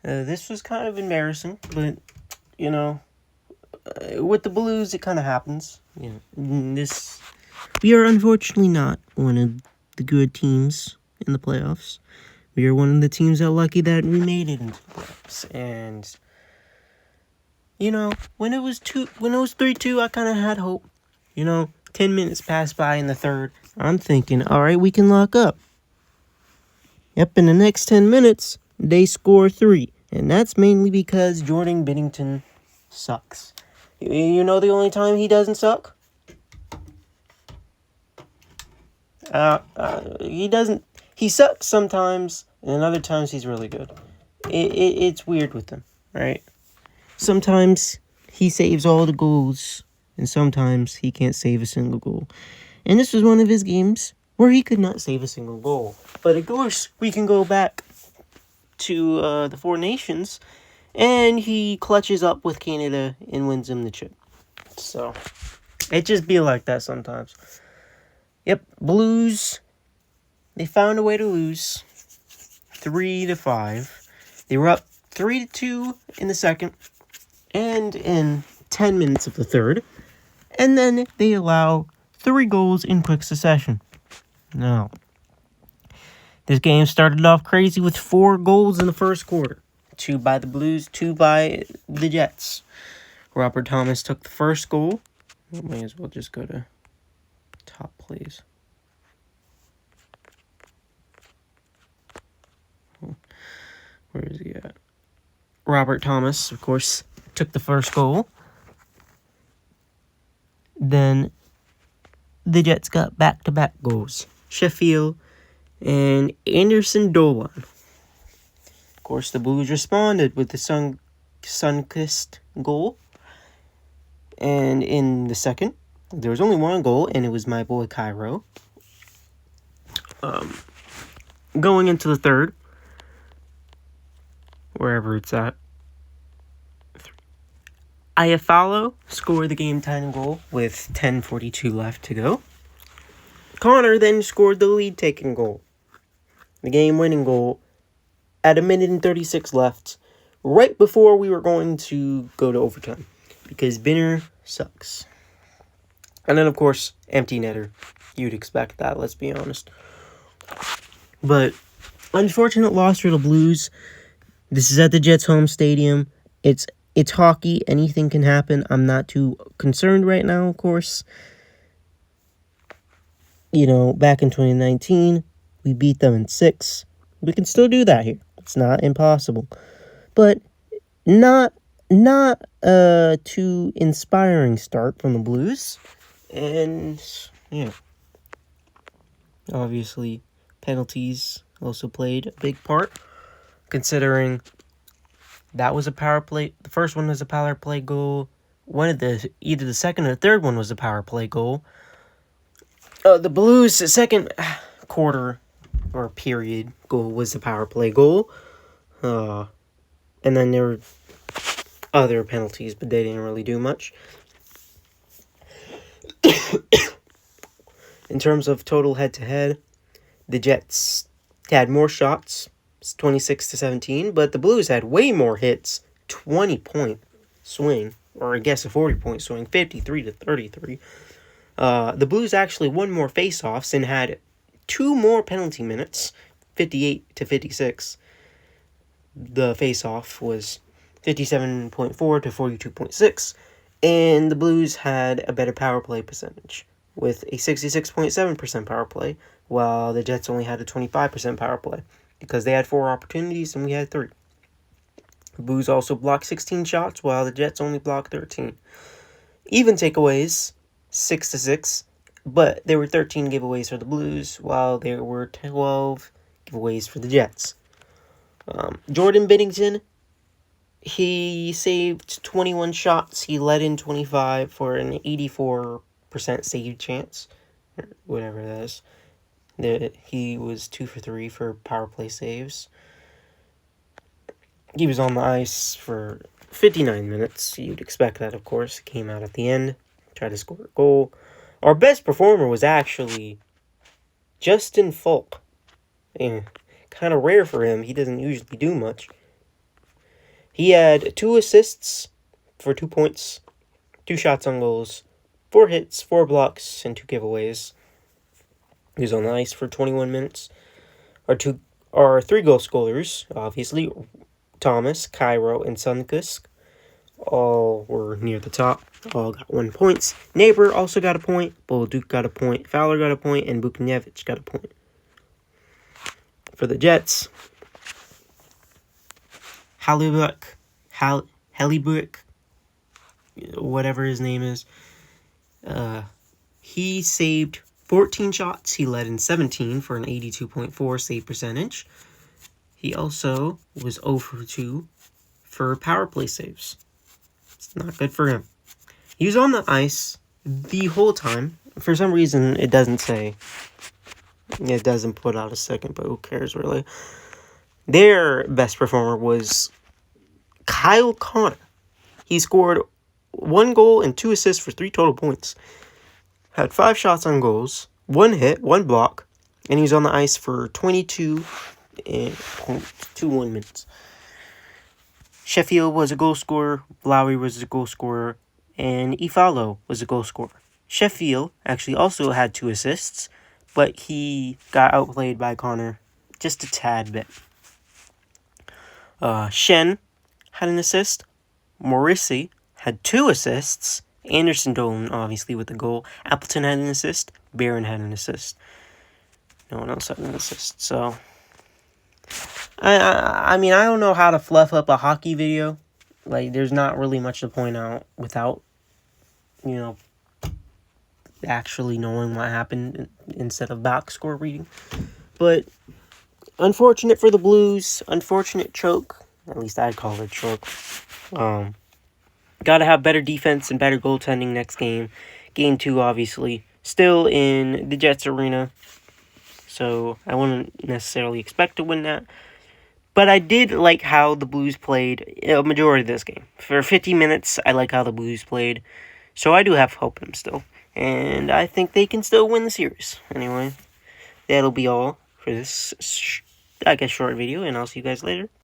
This was kind of embarrassing, but, you know, with the Blues, it kind of happens. We are unfortunately not one of the good teams in the playoffs. We are one of the teams that are lucky that we made it into the playoffs. And, when it was 3-2, I kind of had hope. 10 minutes passed by in the third. I'm thinking, all right, we can lock up. Yep, in the next 10 minutes, they score 3. And that's mainly because Jordan Binnington sucks. You know the only time he doesn't suck? He doesn't. He sucks sometimes, and other times he's really good. It's weird with him, right? Sometimes he saves all the goals, and sometimes he can't save a single goal. And this was one of his games where he could not save a single goal. But of course, we can go back to the Four Nations, and he clutches up with Canada and wins him the chip. So, it just be like that sometimes. Yep, Blues, they found a way to lose 3-5. They were up 3-2 in the second and in 10 minutes of the third. And then they allow 3 goals in quick succession. Now, this game started off crazy with 4 goals in the first quarter. 2 by the Blues, 2 by the Jets. Robert Thomas took the first goal. We may as well just go to top plays. Where is he at? Robert Thomas, of course, took the first goal. Then the Jets got back-to-back goals. Sheffield and Anderson Dolan. Of course, the Blues responded with the Sunkist goal. And in the second, there was only 1 goal, and it was my boy Cairo. Going into the third, wherever it's at, Iafallo scored the game-tying goal with 10:42 left to go. Connor then scored the lead-taking goal, the game-winning goal, at 1:36 left, right before we were going to go to overtime, because Binner sucks. And then, of course, empty netter. You'd expect that, let's be honest. But, unfortunate loss for the Blues. This is at the Jets' home stadium. It's hockey. Anything can happen. I'm not too concerned right now, of course. Back in 2019, we beat them in 6. We can still do that here. It's not impossible. But not too inspiring start from the Blues. And, obviously, penalties also played a big part, considering that was a power play. The first one was a power play goal. Either the second or the third one was a power play goal. The Blues' second quarter or period goal was a power play goal. And then there were other penalties, but they didn't really do much. In terms of total head-to-head, the Jets had more shots, 26-17, but the Blues had way more hits, 20-point swing, or I guess a 40-point swing, 53-33. The Blues actually won more faceoffs and had 2 more penalty minutes, 58-56. The faceoff was 57.4 to 42.6, and the Blues had a better power play percentage with a 66.7% power play, while the Jets only had a 25% power play because they had 4 opportunities and we had 3. The Blues also blocked 16 shots, while the Jets only blocked 13. Even takeaways, 6-6, but there were 13 giveaways for the Blues, while there were 12 giveaways for the Jets. Jordan Binnington, he saved 21 shots. He let in 25 for an 84% save chance, or whatever that is. He was 2 for 3 for power play saves. He was on the ice for 59 minutes. You'd expect that, of course. Came out at the end, tried to score a goal. Our best performer was actually Justin Falk. Kind of rare for him. He doesn't usually do much. He had 2 assists for 2 points, 2 shots on goals, 4 hits, 4 blocks, and 2 giveaways. He was on the ice for 21 minutes. Our 3 goal scorers, obviously, Thomas, Cairo, and Sunkus, all were near the top. All got 1 point. Neighbor also got a point. Bolduc got a point. Fowler got a point. And Buchnevich got a point. For the Jets, Halibut, whatever his name is, he saved 14 shots. He led in 17 for an 82.4 save percentage. He also was 0 for 2 for power play saves. It's not good for him. He was on the ice the whole time. For some reason, it doesn't say. It doesn't put out a second, but who cares, really? Their best performer was Kyle Connor. He scored 1 goal and 2 assists for 3 total points. Had 5 shots on goals, 1 hit, 1 block, and he was on the ice for 22.21 minutes. Sheffield was a goal scorer, Lowry was a goal scorer, and Ifalo was a goal scorer. Sheffield actually also had 2 assists, but he got outplayed by Connor just a tad bit. Shen had an assist. Morrissey had 2 assists. Anderson Dolan, obviously, with the goal. Appleton had an assist. Barron had an assist. No one else had an assist. So, I mean, I don't know how to fluff up a hockey video. Like, there's not really much to point out without, actually knowing what happened instead of box score reading. But unfortunate for the Blues. Unfortunate choke. At least I'd call it a choke. Got to have better defense and better goaltending next game. Game 2, obviously, still in the Jets arena. So I wouldn't necessarily expect to win that. But I did like how the Blues played a majority of this game. For 50 minutes, I like how the Blues played. So I do have hope in them still. And I think they can still win the series. Anyway, that'll be all for this, short video. And I'll see you guys later.